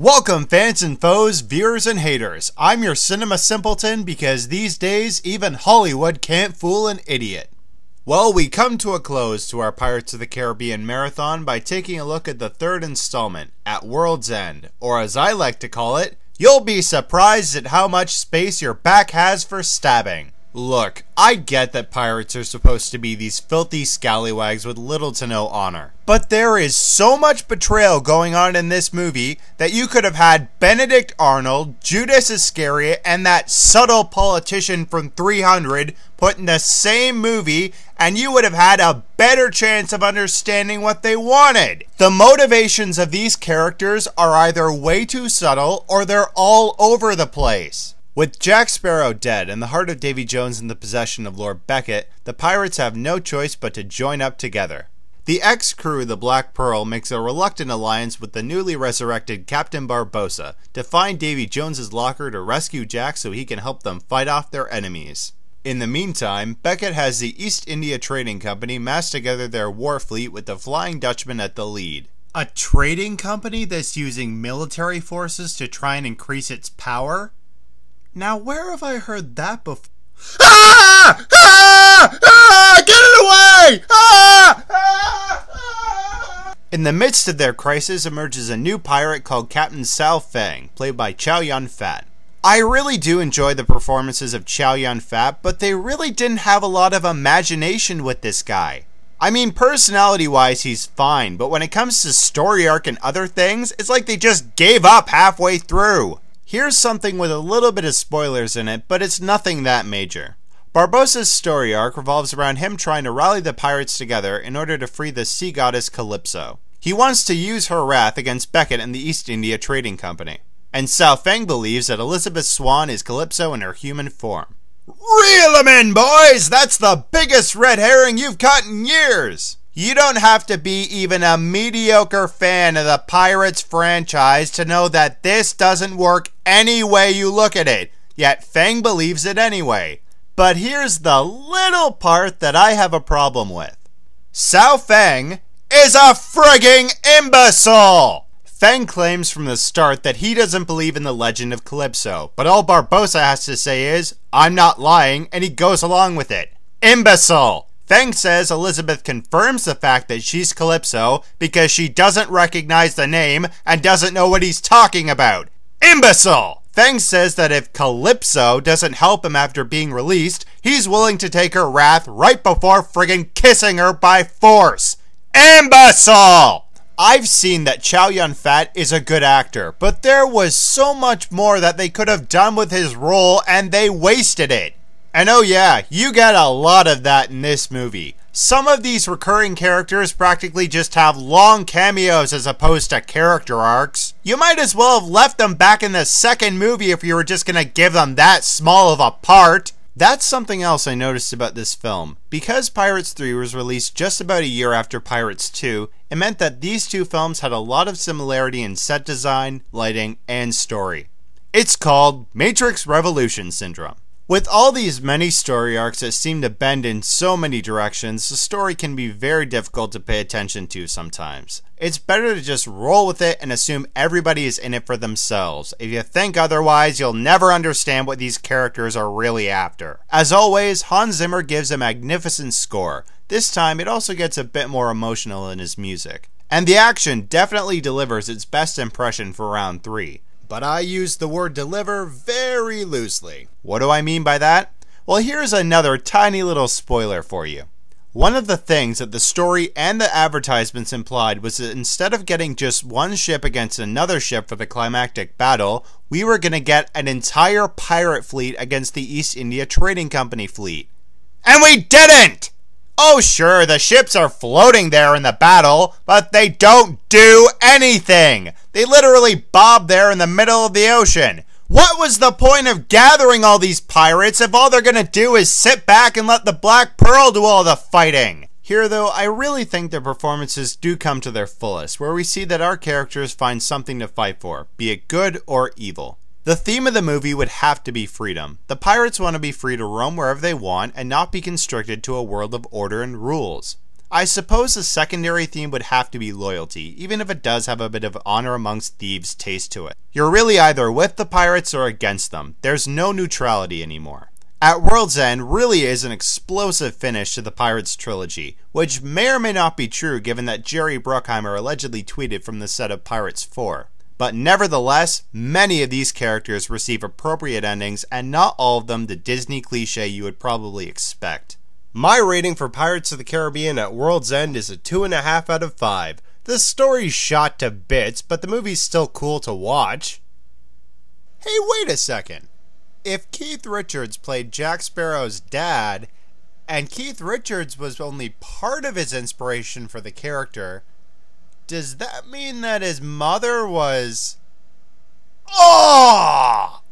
Welcome fans and foes, viewers and haters. I'm your cinema simpleton because these days even Hollywood can't fool an idiot. Well, we come to a close to our Pirates of the Caribbean marathon by taking a look at the third installment, At World's End, or as I like to call it, you'll be surprised at how much space your back has for stabbing. Look, I get that pirates are supposed to be these filthy scallywags with little to no honor. But there is so much betrayal going on in this movie that you could have had Benedict Arnold, Judas Iscariot, and that subtle politician from 300 put in the same movie and you would have had a better chance of understanding what they wanted. The motivations of these characters are either way too subtle or they're all over the place. With Jack Sparrow dead and the heart of Davy Jones in the possession of Lord Beckett, the pirates have no choice but to join up together. The ex-crew of the Black Pearl makes a reluctant alliance with the newly resurrected Captain Barbossa to find Davy Jones's locker to rescue Jack so he can help them fight off their enemies. In the meantime, Beckett has the East India Trading Company mass together their war fleet with the Flying Dutchman at the lead. A trading company that's using military forces to try and increase its power? Now, where have I heard that before? Ah! Ah! Ah! Get it away! Ah! Ah! Ah! In the midst of their crisis emerges a new pirate called Captain Sao Feng, played by Chow Yun-fat. I really do enjoy the performances of Chow Yun-fat, but they really didn't have a lot of imagination with this guy. I mean, personality-wise, he's fine, but when it comes to story arc and other things, it's like they just gave up halfway through. Here's something with a little bit of spoilers in it, but it's nothing that major. Barbossa's story arc revolves around him trying to rally the pirates together in order to free the sea goddess Calypso. He wants to use her wrath against Beckett and the East India Trading Company. And Sao Feng believes that Elizabeth Swan is Calypso in her human form. Reel 'em in, boys! That's the biggest red herring you've caught in years! You don't have to be even a mediocre fan of the Pirates franchise to know that this doesn't work any way you look at it, yet Feng believes it anyway. But here's the little part that I have a problem with. Sao Feng is a frigging imbecile! Feng claims from the start that he doesn't believe in the legend of Calypso, but all Barbossa has to say is, I'm not lying, and he goes along with it. Imbecile! Feng says Elizabeth confirms the fact that she's Calypso because she doesn't recognize the name and doesn't know what he's talking about. Imbecile! Feng says that if Calypso doesn't help him after being released, he's willing to take her wrath right before friggin' kissing her by force. Imbecile! I've seen that Chow Yun-fat is a good actor, but there was so much more that they could have done with his role and they wasted it. And oh yeah, you get a lot of that in this movie. Some of these recurring characters practically just have long cameos as opposed to character arcs. You might as well have left them back in the second movie if you were just gonna give them that small of a part. That's something else I noticed about this film. Because Pirates 3 was released just about a year after Pirates 2, it meant that these two films had a lot of similarity in set design, lighting, and story. It's called Matrix Revolution Syndrome. With all these many story arcs that seem to bend in so many directions, the story can be very difficult to pay attention to sometimes. It's better to just roll with it and assume everybody is in it for themselves. If you think otherwise, you'll never understand what these characters are really after. As always, Hans Zimmer gives a magnificent score. This time, it also gets a bit more emotional in his music. And the action definitely delivers its best impression for round 3. But I use the word deliver very loosely. What do I mean by that? Well, here's another tiny little spoiler for you. One of the things that the story and the advertisements implied was that instead of getting just one ship against another ship for the climactic battle, we were going to get an entire pirate fleet against the East India Trading Company fleet. And we didn't! Oh sure, the ships are floating there in the battle, but they don't do anything! They literally bob there in the middle of the ocean. What was the point of gathering all these pirates if all they're gonna do is sit back and let the Black Pearl do all the fighting? Here though, I really think the performances do come to their fullest, where we see that our characters find something to fight for, be it good or evil. The theme of the movie would have to be freedom. The pirates want to be free to roam wherever they want and not be constricted to a world of order and rules. I suppose the secondary theme would have to be loyalty, even if it does have a bit of honor amongst thieves taste to it. You're really either with the pirates or against them. There's no neutrality anymore. At World's End really is an explosive finish to the Pirates trilogy, which may or may not be true given that Jerry Bruckheimer allegedly tweeted from the set of Pirates 4. But nevertheless, many of these characters receive appropriate endings, and not all of them the Disney cliche you would probably expect. My rating for Pirates of the Caribbean at World's End is a 2.5 out of 5. The story's shot to bits, but the movie's still cool to watch. Hey, wait a second. If Keith Richards played Jack Sparrow's dad, and Keith Richards was only part of his inspiration for the character, does that mean that his mother was... Oh!